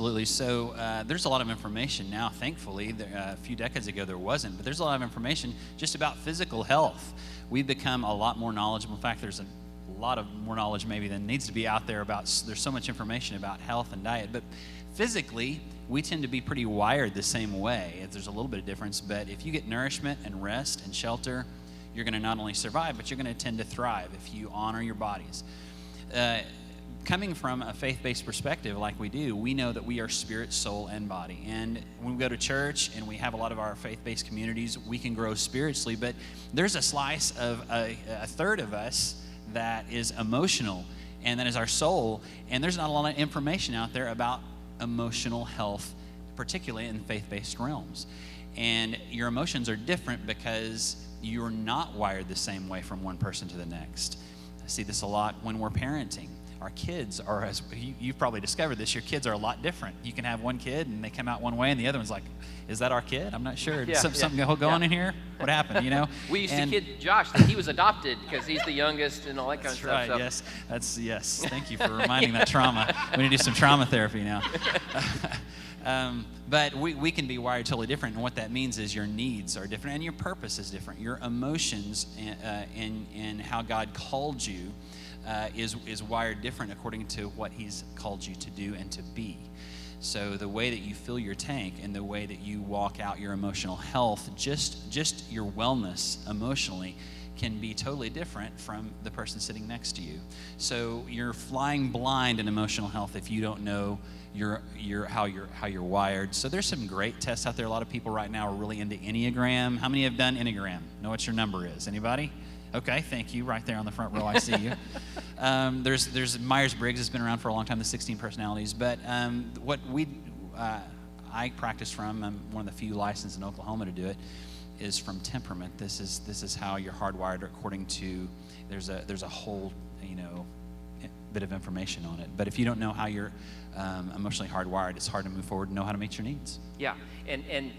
Absolutely. So there's a lot of information now, thankfully. A few decades ago there wasn't, but there's a lot of information just about physical health. We've become a lot more knowledgeable. In fact, there's a lot of more knowledge maybe than needs to be out there about, there's so much information about health and diet. But physically, we tend to be pretty wired the same way. There's a little bit of difference, but if you get nourishment and rest and shelter, you're going to not only survive, but you're going to tend to thrive if you honor your bodies. Coming from a faith-based perspective like we do, we know that we are spirit, soul, and body. And when we go to church and we have a lot of our faith-based communities, we can grow spiritually, but there's a slice of a third of us that is emotional, and that is our soul, and there's not a lot of information out there about emotional health, particularly in faith-based realms. And your emotions are different because you're not wired the same way from one person to the next. I see this a lot when we're parenting. Our kids are, as you've probably discovered this, your kids are a lot different. You can have one kid and they come out one way and the other one's like, is that our kid? I'm not sure. Something going on in here? What happened, you know? We used to kid Josh that he was adopted because he's the youngest and all that kind of stuff. Right, so. Yes. Thank you for reminding that trauma. We need to do some trauma therapy now. But we can be wired totally different, and what that means is your needs are different and your purpose is different. Your emotions and how God called you is wired different according to what He's called you to do and to be. So the way that you fill your tank and the way that you walk out your emotional health, just your wellness emotionally, can be totally different from the person sitting next to you. So you're flying blind in emotional health if you don't know how you're wired. So there's some great tests out there. A lot of people right now are really into Enneagram. How many have done Enneagram? Know what your number is? Anybody? Okay, thank you. Right there on the front row, I see you. There's Myers-Briggs has been around for a long time, the 16 personalities. But what I practice from, I'm one of the few licensed in Oklahoma to do it, is from temperament. This is how you're hardwired according to. There's a whole bit of information on it. But if you don't know how you're emotionally hardwired, it's hard to move forward and know how to meet your needs. Yeah, and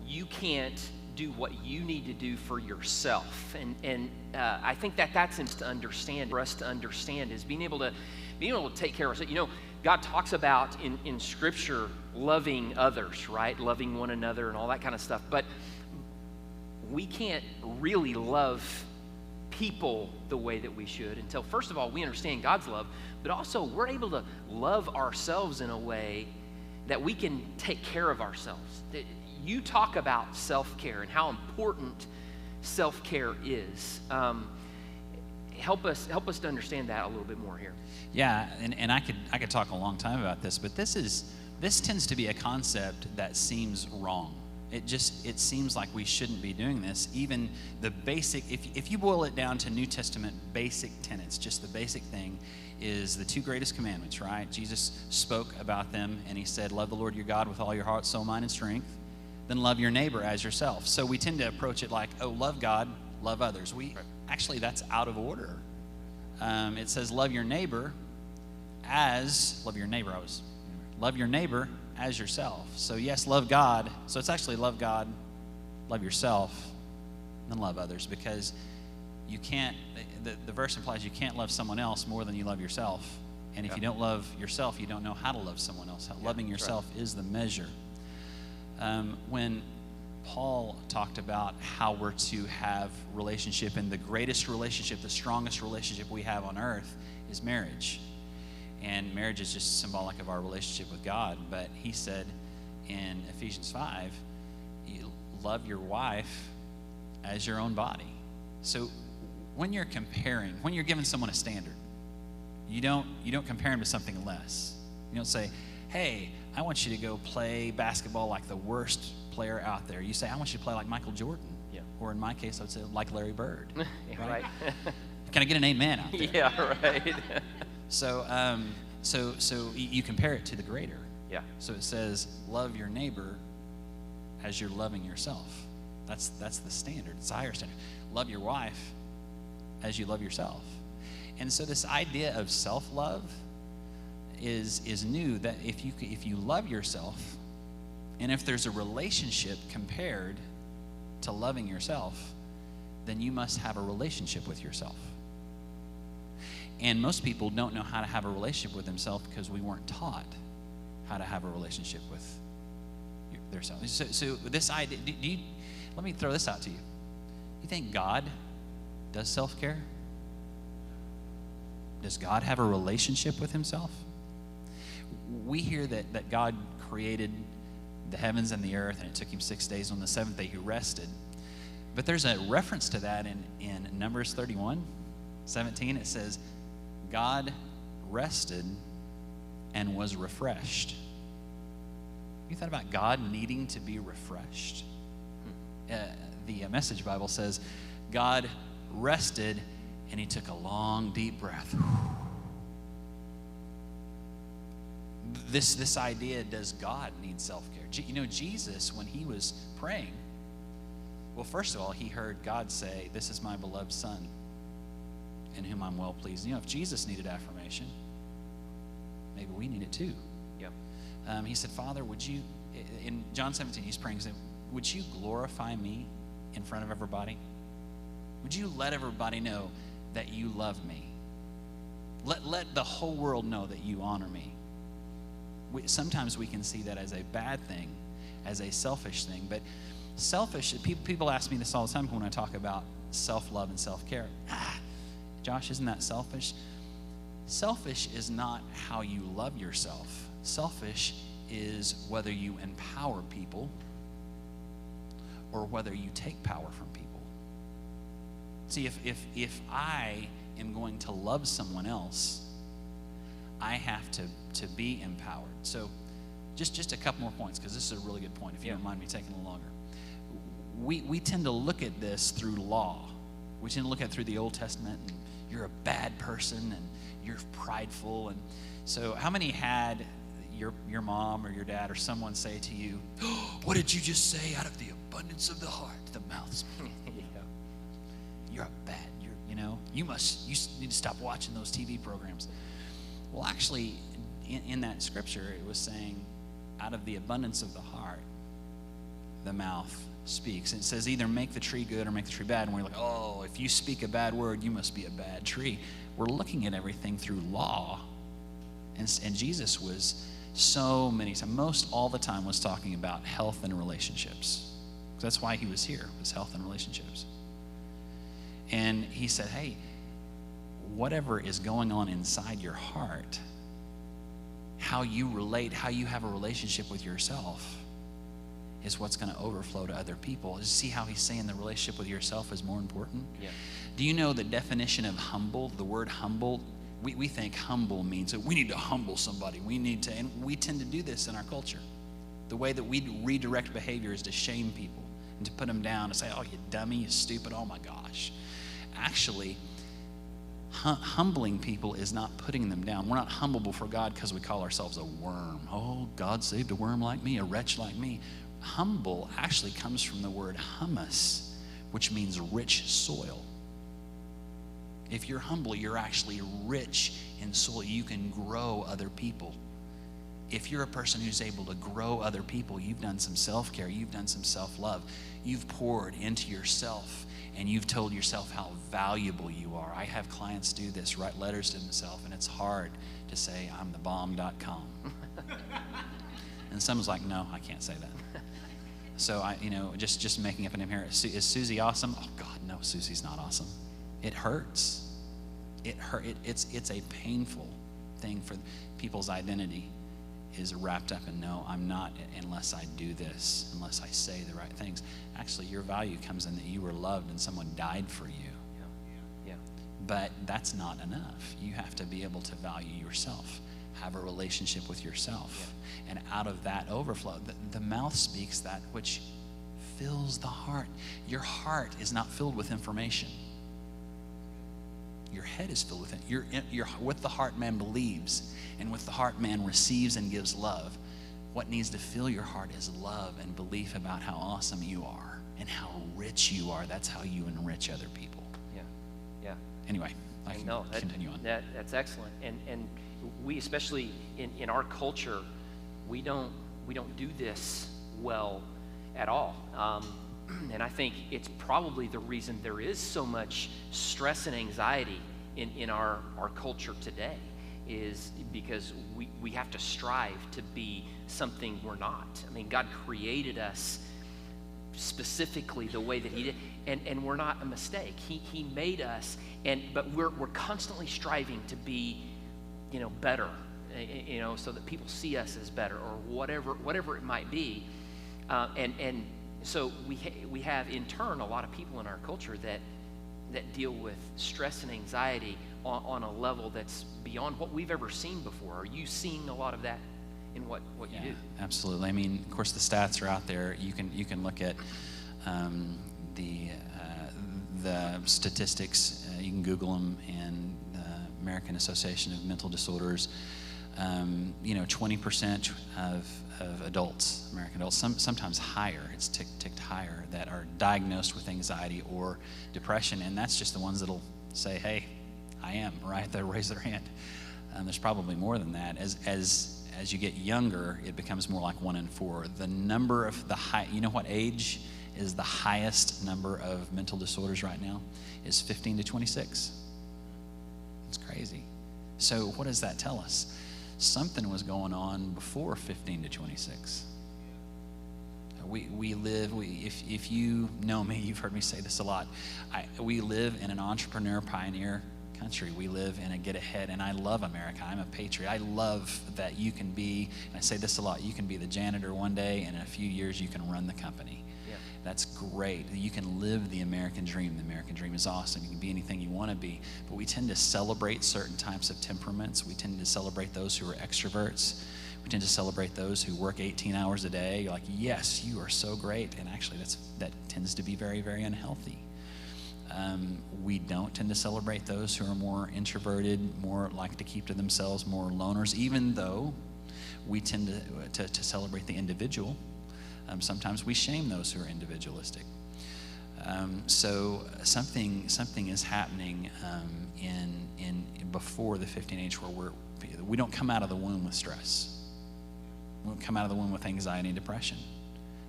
you can't do what you need to do for yourself, and I think that's to understand. For us to understand is being able to take care of ourselves. You know, God talks about in Scripture loving others, right? Loving one another and all that kind of stuff. But we can't really love people the way that we should until, first of all, we understand God's love, but also we're able to love ourselves in a way that we can take care of ourselves. You talk about self-care and how important self-care is. Help us to understand that a little bit more here. Yeah, and I could talk a long time about this, but this tends to be a concept that seems wrong. It seems like we shouldn't be doing this. Even the basic, if you boil it down to New Testament basic tenets, just the basic thing is the two greatest commandments, right? Jesus spoke about them and He said, love the Lord your God with all your heart, soul, mind, and strength. Then love your neighbor as yourself. So we tend to approach it like, oh, love God, love others. Actually, that's out of order. It says love your neighbor as yourself. So yes, love God. So it's actually love God, love yourself, then love others, because you can't, the verse implies you can't love someone else more than you love yourself. And if you don't love yourself, you don't know how to love someone else. Loving yourself is the measure. When Paul talked about how we're to have relationship, and the greatest relationship, the strongest relationship we have on earth is marriage. And marriage is just symbolic of our relationship with God. But he said in Ephesians 5, you love your wife as your own body. So when you're giving someone a standard, you don't compare them to something less. You don't say, hey, I want you to go play basketball like the worst player out there. You say, I want you to play like Michael Jordan. Yeah. Or in my case, I would say like Larry Bird. Right? Can I get an amen out there? Yeah, right. So you compare it to the greater. Yeah. So it says, love your neighbor as you're loving yourself. That's the standard. It's a higher standard. Love your wife as you love yourself. And so this idea of self-love is new, that if you love yourself, and if there's a relationship compared to loving yourself, then you must have a relationship with yourself. And most people don't know how to have a relationship with themselves because we weren't taught. how to have a relationship with their self. So this idea, let me throw this out to you. You think God does self-care? Does God have a relationship with himself? We hear that God created the heavens and the earth, and it took him 6 days. On the seventh day, he rested. But there's a reference to that in Numbers 31:17. It says, God rested and was refreshed. You thought about God needing to be refreshed? The Message Bible says, God rested and he took a long, deep breath. This idea, does God need self-care? Jesus, when he was praying, well, first of all, he heard God say, this is my beloved Son, in whom I'm well pleased. If Jesus needed affirmation, maybe we need it too. Yeah. He said, Father, would you, in John 17, he's praying, he said, would you glorify me in front of everybody? Would you let everybody know that you love me? Let the whole world know that you honor me. Sometimes we can see that as a bad thing, as a selfish thing. But selfish, people ask me this all the time when I talk about self-love and self-care. Josh, isn't that selfish? Selfish is not how you love yourself. Selfish is whether you empower people or whether you take power from people. See, if I am going to love someone else, I have to be empowered. So just a couple more points, because this is a really good point, if you don't mind me taking a little longer. We tend to look at this through law. We tend to look at it through the Old Testament, and you're a bad person, and you're prideful. And so how many had your mom or your dad or someone say to you, oh, what did you just say? Out of the abundance of the heart, the mouth speaks. You're a bad, you need to stop watching those TV programs. Well, actually, in that scripture, it was saying, out of the abundance of the heart, the mouth speaks. And it says either make the tree good or make the tree bad. And we're like, oh, if you speak a bad word, you must be a bad tree. We're looking at everything through law. And Jesus was so many times, most all the time, was talking about health and relationships. That's why he was here, was health and relationships. And he said, hey, whatever is going on inside your heart, how you relate, how you have a relationship with yourself is what's going to overflow to other people. See how he's saying the relationship with yourself is more important? Yeah. Do you know the definition of humble, the word humble? We think humble means that we need to humble somebody. And we tend to do this in our culture. The way that we redirect behavior is to shame people and to put them down and say, oh, you dummy, you stupid, oh my gosh. Actually, humbling people is not putting them down. We're not humble before God because we call ourselves a worm. Oh, God saved a worm like me, a wretch like me. Humble actually comes from the word humus, which means rich soil. If you're humble, you're actually rich in soil. You can grow other people. If you're a person who's able to grow other people, you've done some self-care, you've done some self-love, you've poured into yourself, and you've told yourself how valuable you are. I have clients do this, write letters to themselves, and it's hard to say, I'm the bomb.com. And someone's like, no, I can't say that. So just making up a name here. Is Susie awesome? Oh God, no, Susie's not awesome. It hurts. It's a painful thing for people's identity is wrapped up in, no, I'm not unless I do this, unless I say the right things. Actually, your value comes in that you were loved and someone died for you. Yeah. But that's not enough. You have to be able to value yourself, have a relationship with yourself. Yeah. And out of that overflow, the mouth speaks that which fills the heart. Your heart is not filled with information. Your head is filled with it. You're with the heart man believes, and with the heart man receives and gives love. What needs to fill your heart is love and belief about how awesome you are and how rich you are. That's how you enrich other people. Yeah. Anyway, I can continue on. That's excellent. And we, especially in our culture, we don't do this well at all. And I think it's probably the reason there is so much stress and anxiety in our culture today is because we have to strive to be something we're not. I mean, God created us specifically the way that he did, and we're not a mistake. He made us, but we're constantly striving to be, better, so that people see us as better, or whatever it might be. And so we have in turn a lot of people in our culture that deal with stress and anxiety on a level that's beyond what we've ever seen before. Are you seeing a lot of that in what you do? Absolutely. I mean, of course, the stats are out there. You can look at the statistics. You can Google them, and the American Association of Mental Disorders. 20% of adults, American adults, sometimes higher, it's ticked higher, that are diagnosed with anxiety or depression, and that's just the ones that'll say, "Hey, I am," right? They'll raise their hand. There's probably more than that. As you get younger, it becomes more like 1 in 4. The number of what age is the highest number of mental disorders right now? Is 15 to 26. It's crazy. So what does that tell us? Something was going on before 15 to 26. If you know me, you've heard me say this a lot. We live in an entrepreneur pioneer country. We live in a get ahead, and I love America. I'm a patriot. I love that you can be, and I say this a lot, you can be the janitor one day, and in a few years you can run the company. Yeah. That's great. You can live the American dream. The American dream is awesome. You can be anything you want to be, but we tend to celebrate certain types of temperaments. We tend to celebrate those who are extroverts. We tend to celebrate those who work 18 hours a day. You're like, yes, you are so great, and actually that tends to be very, very unhealthy. We don't tend to celebrate those who are more introverted, more like to keep to themselves, more loners, even though we tend to celebrate the individual. Sometimes we shame those who are individualistic. So something is happening in before the 15 age where we don't come out of the womb with stress. We don't come out of the womb with anxiety and depression.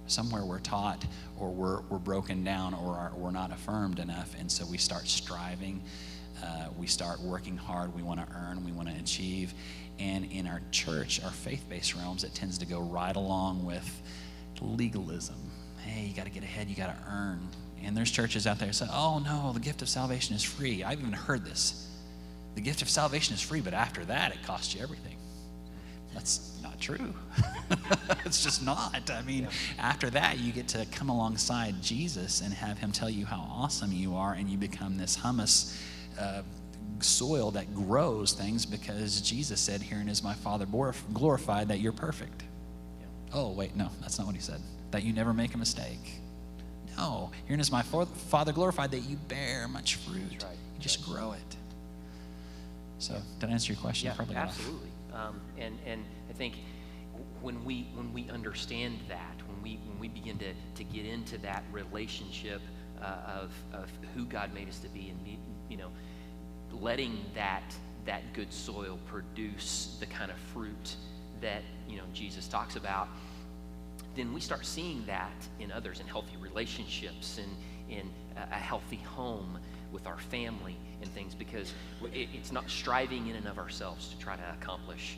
Somewhere we're taught, or we're broken down, or we're not affirmed enough, and so we start striving. We start working hard. We want to earn. We want to achieve. And in our church, our faith-based realms, it tends to go right along with legalism. Hey, you got to get ahead. You got to earn. And there's churches out there that say, "Oh no, the gift of salvation is free." I've even heard this. The gift of salvation is free, but after that, it costs you everything. That's not true. It's just not. I mean, after that, you get to come alongside Jesus and have him tell you how awesome you are, and you become this hummus soil that grows things, because Jesus said, "Herein is my Father glorified, that you're perfect." Yeah. Oh, wait, no, that's not what he said. That you never make a mistake. No, herein is my Father glorified, that you bear much fruit. That's right. You just grow it. So, did I answer your question? Yeah, probably absolutely. And I think when we understand that, when we begin to get into that relationship of who God made us to be, and letting that good soil produce the kind of fruit that Jesus talks about, then we start seeing that in others, in healthy relationships, in a healthy home with our family and things, because it's not striving in and of ourselves to try to accomplish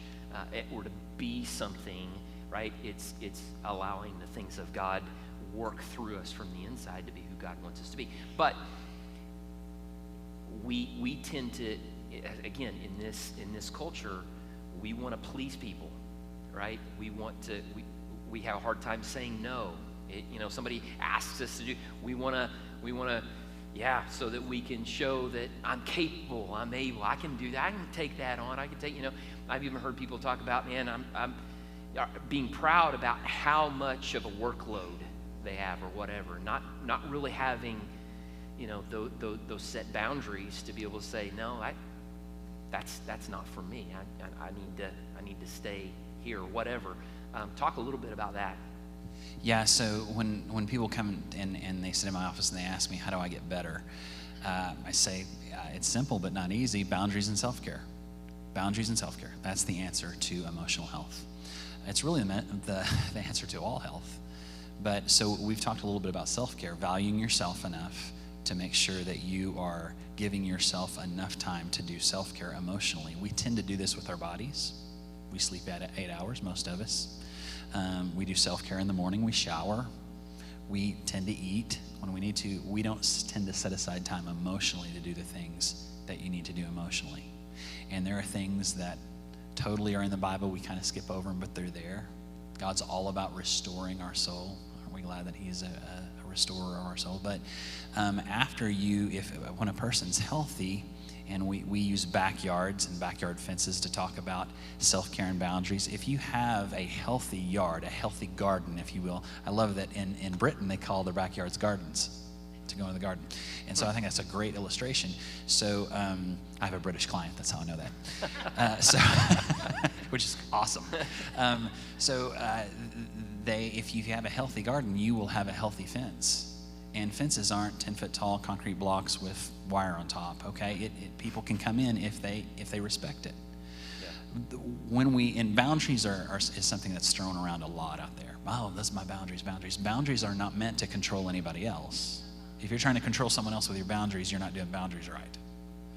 or to be something, right? It's allowing the things of God work through us from the inside to be who God wants us to be. But we tend to, again, in this culture, we want to please people, right? We have a hard time saying no. Somebody asks us to do, we want to, so that we can show that I'm capable, I'm able, I can do that, I can take that on, I can take, I've even heard people talk about, man, I'm being proud about how much of a workload they have or whatever, not really having, those set boundaries to be able to say, no, that's not for me, I need to stay here or whatever. Talk a little bit about that. Yeah, so when people come and they sit in my office and they ask me, how do I get better? I say, it's simple but not easy. Boundaries and self-care. Boundaries and self-care. That's the answer to emotional health. It's really the answer to all health. But so we've talked a little bit about self-care, valuing yourself enough to make sure that you are giving yourself enough time to do self-care emotionally. We tend to do this with our bodies. We sleep at 8 hours, most of us. We do self-care in the morning. We shower. We tend to eat when we need to. We don't tend to set aside time emotionally to do the things that you need to do emotionally. And there are things that totally are in the Bible. We kind of skip over them, but they're there. God's all about restoring our soul. Aren't we glad that he's a restorer of our soul? But when a person's healthy, and we use backyards and backyard fences to talk about self-care and boundaries. If you have a healthy yard, a healthy garden, if you will, I love that in Britain they call their backyards gardens, to go in the garden. And so I think that's a great illustration. So I have a British client, that's how I know that. Which is awesome. If you have a healthy garden, you will have a healthy fence. And fences aren't 10-foot tall concrete blocks with wire on top, okay? People can come in if they respect it. Yeah. Boundaries is something that's thrown around a lot out there. Oh, those are my boundaries. Boundaries are not meant to control anybody else. If you're trying to control someone else with your boundaries, you're not doing boundaries right.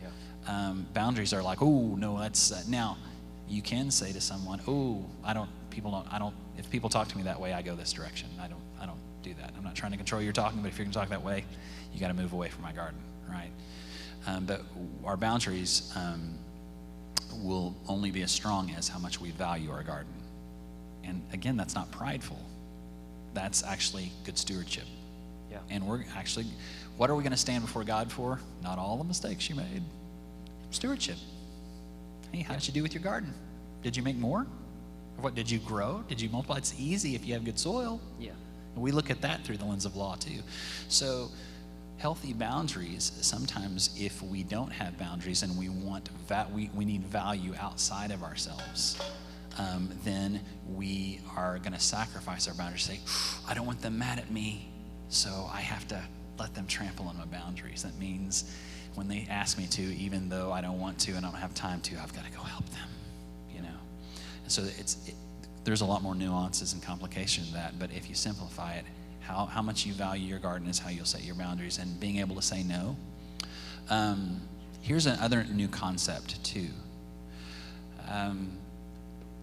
Yeah. Boundaries are like, oh, no, that's, now, you can say to someone, oh, if people talk to me that way, I go this direction. I don't do that. I'm not trying to control your talking, but if you're going to talk that way, you got to move away from my garden, right? But our boundaries will only be as strong as how much we value our garden. And again, that's not prideful. That's actually good stewardship. Yeah. And what are we going to stand before God for? Not all the mistakes you made. Stewardship. Hey, how did you do with your garden? Did you make more? What, did you grow? Did you multiply? It's easy if you have good soil. Yeah. And we look at that through the lens of law too. So healthy boundaries, sometimes if we don't have boundaries and we need value outside of ourselves, then we are going to sacrifice our boundaries. Say, I don't want them mad at me, so I have to let them trample on my boundaries. That means when they ask me to, even though I don't want to and I don't have time to, I've got to go help them, you know. And so there's a lot more nuances and complication to that, but if you simplify it, how much you value your garden is how you'll set your boundaries, and being able to say no. Here's another new concept too.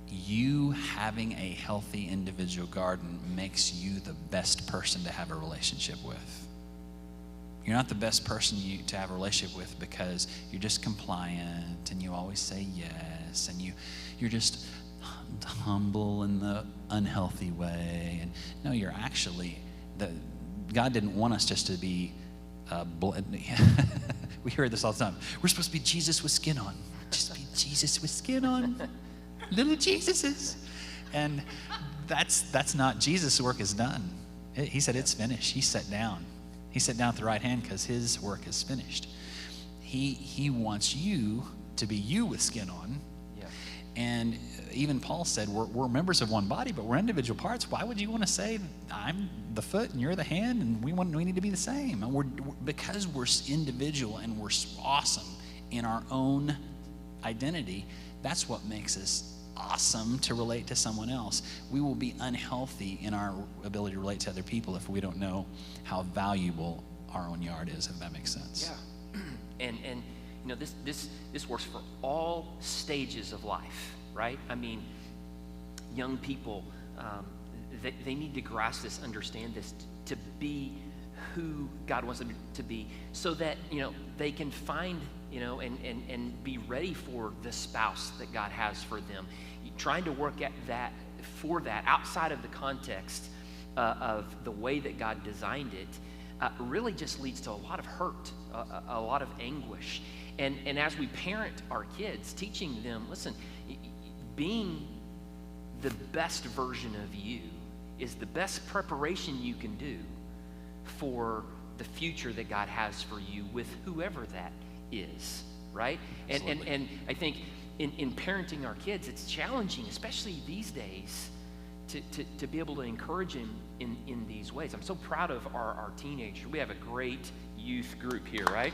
You having a healthy individual garden makes you the best person to have a relationship with. You're not the best person to have a relationship with because you're just compliant and you always say yes, and you're just humble in the unhealthy way. And no, you're actually, God didn't want us just to be, we hear this all the time. We're supposed to be Jesus with skin on. Just be Jesus with skin on. Little Jesuses. And that's not, Jesus' work is done. He said it's finished. He sat down. He sat down at the right hand because his work is finished. He wants you to be you with skin on. Yeah. And even Paul said, we're members of one body, but we're individual parts. Why would you want to say, I'm the foot and you're the hand, and we need to be the same? And because we're individual and we're awesome in our own identity, that's what makes us awesome to relate to someone else. We will be unhealthy in our ability to relate to other people if we don't know how valuable our own yard is, if that makes sense. Yeah. And you know, this works for all stages of life, right? I mean, young people, they need to grasp this, understand this, to be who God wants them to be, so that, you know, they can find, you know, and be ready for the spouse that God has for them. Trying to work at that, for that, outside of the context of the way that God designed it, really just leads to a lot of hurt, a lot of anguish. And as we parent our kids, teaching them, listen, being the best version of you is the best preparation you can do for the future that God has for you with whoever that is, right? And I think in parenting our kids, it's challenging, especially these days, to be able to encourage them in these ways. I'm so proud of our teenagers. We have a great youth group here, right?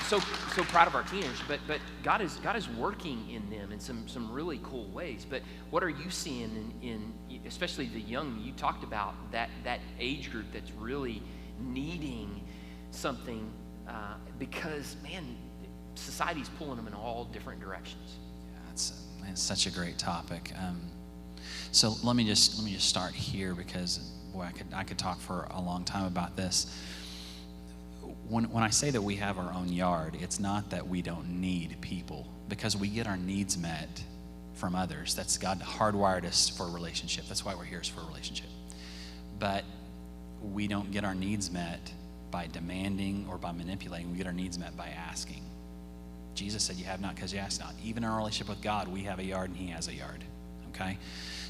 So proud of our teenagers, but God is working in them in some really cool ways. But what are you seeing in especially the young? You talked about that age group that's really needing something because, man, society's pulling them in all different directions. Yeah, it's such a great topic. So let me just start here, because boy, I could talk for a long time about this. When I say that we have our own yard, it's not that we don't need people, because we get our needs met from others. That's God hardwired us for a relationship. That's why we're here, is for a relationship. But we don't get our needs met by demanding or by manipulating. We get our needs met by asking. Jesus said, you have not because you ask not. Even in our relationship with God, we have a yard and he has a yard, okay?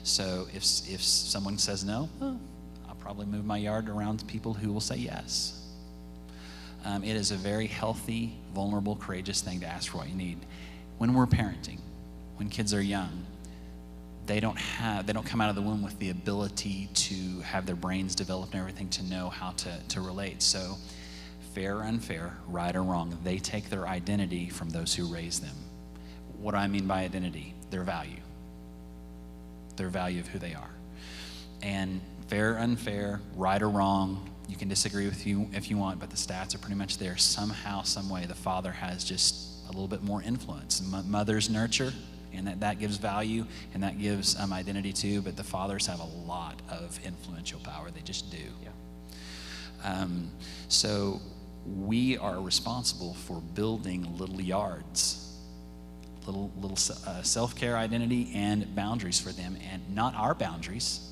So if someone says no, well, I'll probably move my yard around people who will say yes. It is a very healthy, vulnerable, courageous thing to ask for what you need. When we're parenting, when kids are young, they don't come out of the womb with the ability to have their brains developed and everything to know how to relate. So fair or unfair, right or wrong, they take their identity from those who raise them. What do I mean by identity? Their value of who they are. And fair or unfair, right or wrong, you can disagree with you if you want, but the stats are pretty much there. Somehow, some way, the father has just a little bit more influence. Mothers nurture, and that gives value, and that gives identity too, but the fathers have a lot of influential power. They just do. Yeah. So we are responsible for building little yards, little self-care identity and boundaries for them, and not our boundaries.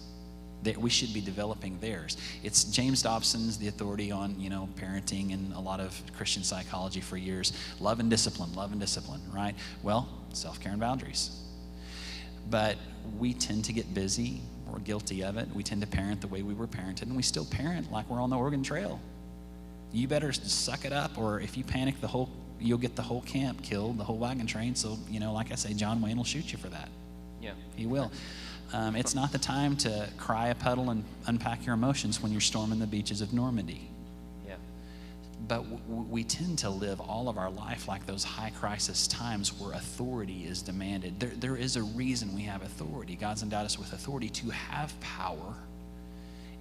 That we should be developing theirs. It's James Dobson's the authority on, parenting and a lot of Christian psychology for years. Love and discipline, right? Well, self-care and boundaries. But we tend to get busy. We're guilty of it. We tend to parent the way we were parented, and we still parent like we're on the Oregon Trail. You better suck it up, or if you panic, you'll get the whole camp killed, the whole wagon train. So, like I say, John Wayne will shoot you for that. Yeah. He will. It's not the time to cry a puddle and unpack your emotions when you're storming the beaches of Normandy. Yeah. But we tend to live all of our life like those high crisis times where authority is demanded. There is a reason we have authority. God's endowed us with authority to have power.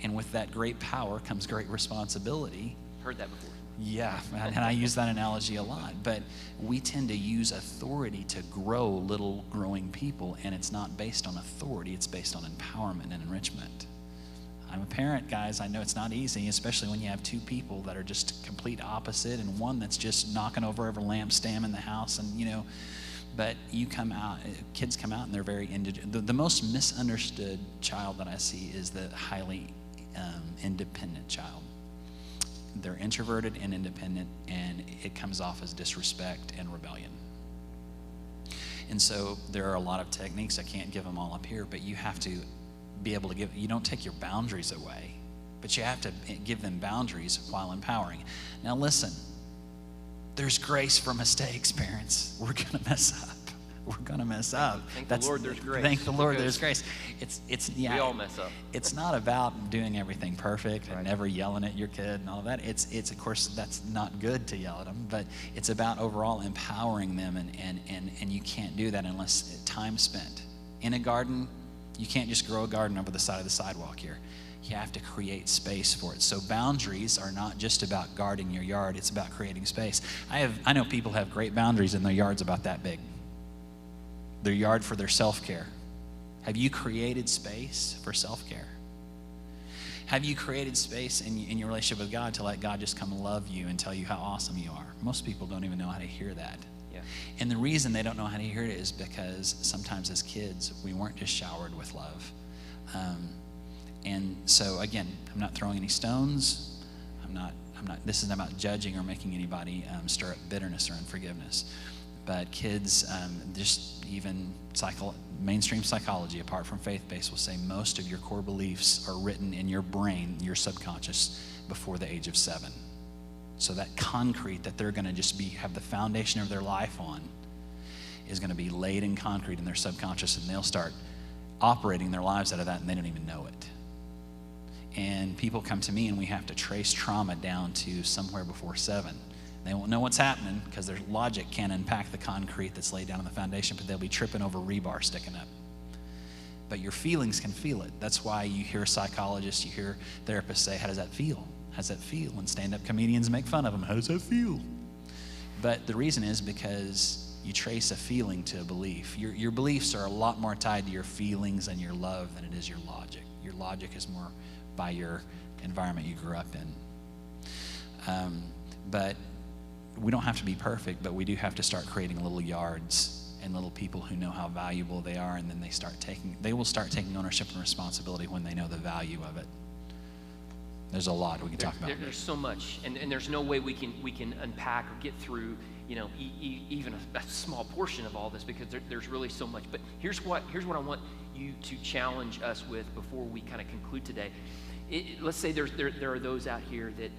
And with that great power comes great responsibility. Heard that before. Yeah, and I use that analogy a lot. But we tend to use authority to grow little growing people, and it's not based on authority. It's based on empowerment and enrichment. I'm a parent, guys. I know it's not easy, especially when you have two people that are just complete opposite, and one that's just knocking over every lampstand in the house, and but kids come out and they're very individual. The most misunderstood child that I see is the highly independent child. They're introverted and independent, and it comes off as disrespect and rebellion. And so there are a lot of techniques. I can't give them all up here, but you have to be able to you don't take your boundaries away, but you have to give them boundaries while empowering. Now listen, there's grace for mistakes, parents. We're going to mess up. We're going to mess up. Thank the Lord there's grace. Thank the Lord there's grace. We all mess up. It's not about doing everything perfect and never yelling at your kid and all of that. It's of course, that's not good to yell at them, but it's about overall empowering them, and you can't do that unless time spent. In a garden, you can't just grow a garden over the side of the sidewalk here. You have to create space for it. So boundaries are not just about guarding your yard, it's about creating space. I know people have great boundaries and their yard's about that big. Their yard for their self-care. Have you created space for self-care? Have you created space in your relationship with God to let God just come love you and tell you how awesome you are? Most people don't even know how to hear that. Yeah. And the reason they don't know how to hear it is because sometimes as kids, we weren't just showered with love. And so again, I'm not throwing any stones. This isn't about judging or making anybody stir up bitterness or unforgiveness. But kids, just even mainstream psychology, apart from faith-based, will say most of your core beliefs are written in your brain, your subconscious, before the age of 7. So that concrete that they're going to just have the foundation of their life on is going to be laid in concrete in their subconscious, and they'll start operating their lives out of that, and they don't even know it. And people come to me, and we have to trace trauma down to somewhere before 7. They won't know what's happening because their logic can't unpack the concrete that's laid down on the foundation, but they'll be tripping over rebar sticking up. But your feelings can feel it. That's why you hear psychologists, you hear therapists say, how does that feel? How's that feel? When stand-up comedians make fun of them, how does that feel? But the reason is because you trace a feeling to a belief. Your beliefs are a lot more tied to your feelings and your love than it is your logic. Your logic is more by your environment you grew up in. But we don't have to be perfect, but we do have to start creating little yards and little people who know how valuable they are, and then they will start taking ownership and responsibility when they know the value of it. There's a lot we can talk about. There's so much, and there's no way we can unpack or get through, even a small portion of all this, because there's really so much. But here's what I want you to challenge us with before we kind of conclude today. Let's say there are those out here that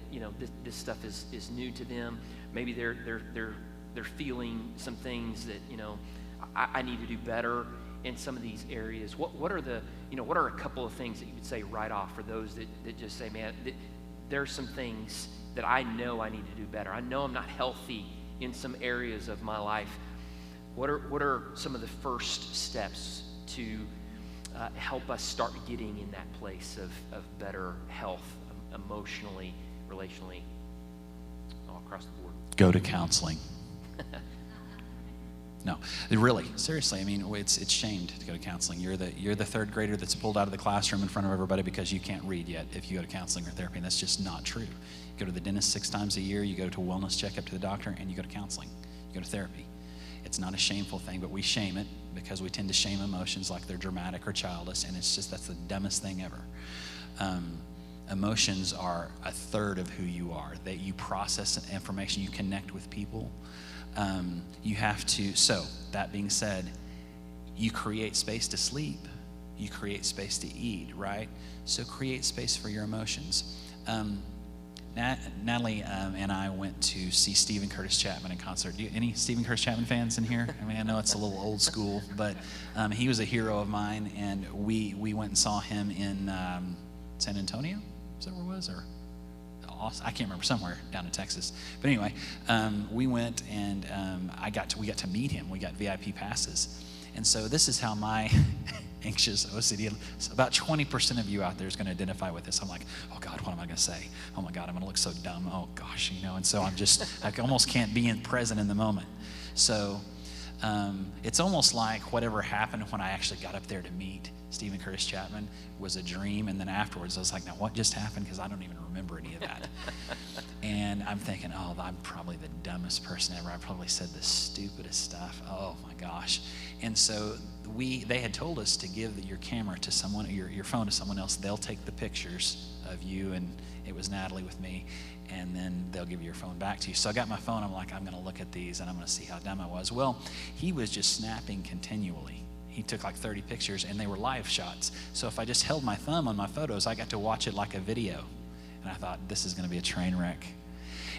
this stuff is new to them. Maybe they're feeling some things that I need to do better in some of these areas. What are a couple of things that you would say right off for those that just say, man, there's some things that I know I need to do better. I know I'm not healthy in some areas of my life. What are some of the first steps to help us start getting in that place of better health, emotionally, relationally, all across the board? Go to counseling. No, really, seriously. I mean, it's shamed to go to counseling. You're the third grader that's pulled out of the classroom in front of everybody because you can't read yet if you go to counseling or therapy, and that's just not true. You go to the dentist 6 times a year, you go to a wellness checkup to the doctor, and you go to counseling. You go to therapy. It's not a shameful thing, but we shame it because we tend to shame emotions like they're dramatic or childish, and that's the dumbest thing ever. Emotions are a third of who you are. That you process information, you connect with people. You have to, so that being said, you create space to sleep, you create space to eat, right? So create space for your emotions. Natalie and I went to see Stephen Curtis Chapman in concert. Any Stephen Curtis Chapman fans in here? I mean, I know it's a little old school, but he was a hero of mine, and we went and saw him in San Antonio, is that where it was, or I can't remember, somewhere down in Texas. But anyway, we went and we got to meet him. We got VIP passes. And so this is how my anxious OCD, about 20% of you out there is going to identify with this. I'm like, oh God, what am I going to say? Oh my God, I'm going to look so dumb. Oh gosh, and so I almost can't be present in the moment. So it's almost like whatever happened when I actually got up there to meet Stephen Curtis Chapman was a dream, and then afterwards I was like, now what just happened? Because I don't even remember any of that. And I'm thinking, oh, I'm probably the dumbest person ever. I probably said the stupidest stuff. Oh my gosh. And so they had told us to give your camera to someone, your phone to someone else. They'll take the pictures of you, and it was Natalie with me, and then they'll give your phone back to you. So I got my phone. I'm like, I'm going to look at these, and I'm going to see how dumb I was. Well, he was just snapping continually. He took like 30 pictures, and they were live shots. So if I just held my thumb on my photos, I got to watch it like a video. And I thought, this is going to be a train wreck.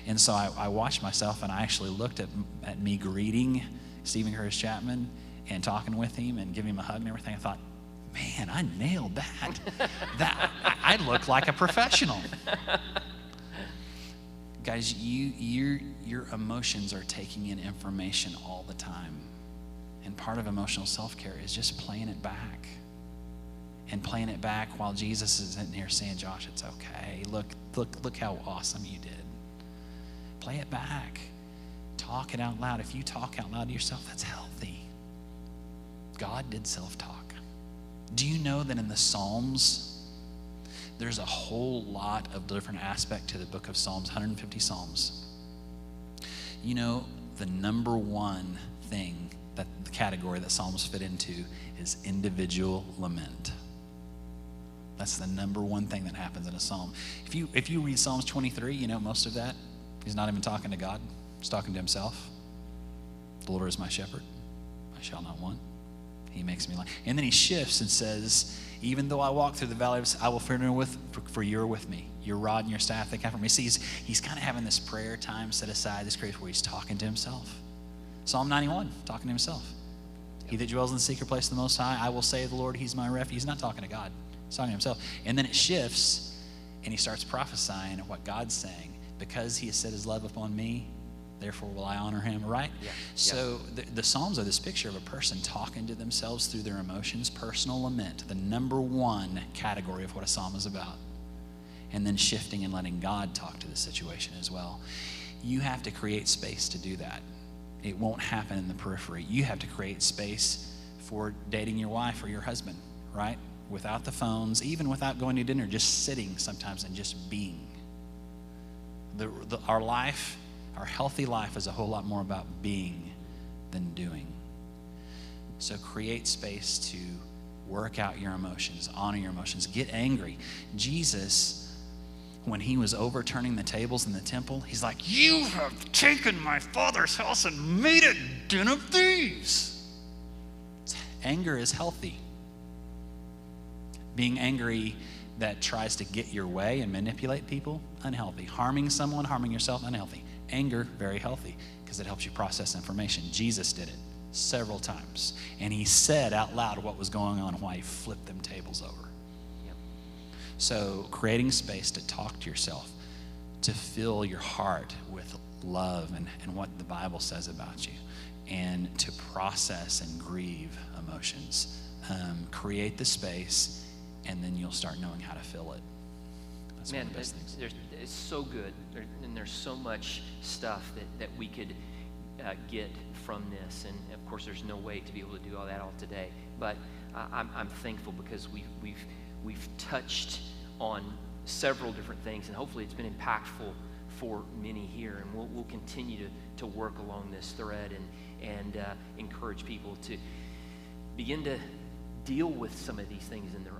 And so I watched myself, and I actually looked at me greeting Stephen Curtis Chapman and talking with him and giving him a hug and everything. I thought, man, I nailed that. I look like a professional. Guys, your emotions are taking in information all the time. And part of emotional self-care is just playing it back. And playing it back while Jesus is in here saying, Josh, it's okay. Look how awesome you did. Play it back. Talk it out loud. If you talk out loud to yourself, that's healthy. God did self-talk. Do you know that in the Psalms, there's a whole lot of different aspect to the book of Psalms, 150 Psalms. You know, the number one thing, that the category that Psalms fit into, is individual lament. That's the number one thing that happens in a psalm. If you read Psalms 23, you know most of that, he's not even talking to God. He's talking to himself. The Lord is my shepherd. I shall not want. He makes me lie. And then he shifts and says, even though I walk through the valley of, I will fear no evil, for you're with me. Your rod and your staff, they comfort me. See, he's kind of having this prayer time set aside, this grace where he's talking to himself. Psalm 91, talking to himself. He that dwells in the secret place of the Most High, I will say of the Lord, he's my refuge. He's not talking to God. He's talking to himself. And then it shifts, and he starts prophesying what God's saying. Because he has set his love upon me, therefore will I honor him, right? Yeah. So the Psalms are this picture of a person talking to themselves through their emotions, personal lament, the number one category of what a psalm is about. and then shifting and letting God talk to the situation as well. You have to create space to do that. It won't happen in the periphery. You have to create space for dating your wife or your husband, right? Without the phones, even without going to dinner, just sitting sometimes and just being. Our life, our healthy life, is a whole lot more about being than doing. So create space to work out your emotions, honor your emotions, get angry. Jesus, when he was overturning the tables in the temple, he's like, you have taken my Father's house and made it a den of thieves. Anger is healthy. Being angry that tries to get your way and manipulate people, unhealthy. Harming someone, harming yourself, unhealthy. Anger, very healthy, because it helps you process information. Jesus did it several times, and he said out loud what was going on, why he flipped them tables over. Yep. So creating space to talk to yourself, to fill your heart with love and what the Bible says about you, and to process and grieve emotions. Create the space, and then you'll start knowing how to fill it. That's one of the best things. It's so good, and there's so much stuff that we could get from this, and of course there's no way to be able to do all that all today, but I'm thankful because we've touched on several different things, and hopefully it's been impactful for many here, and we'll continue to work along this thread and encourage people to begin to deal with some of these things in their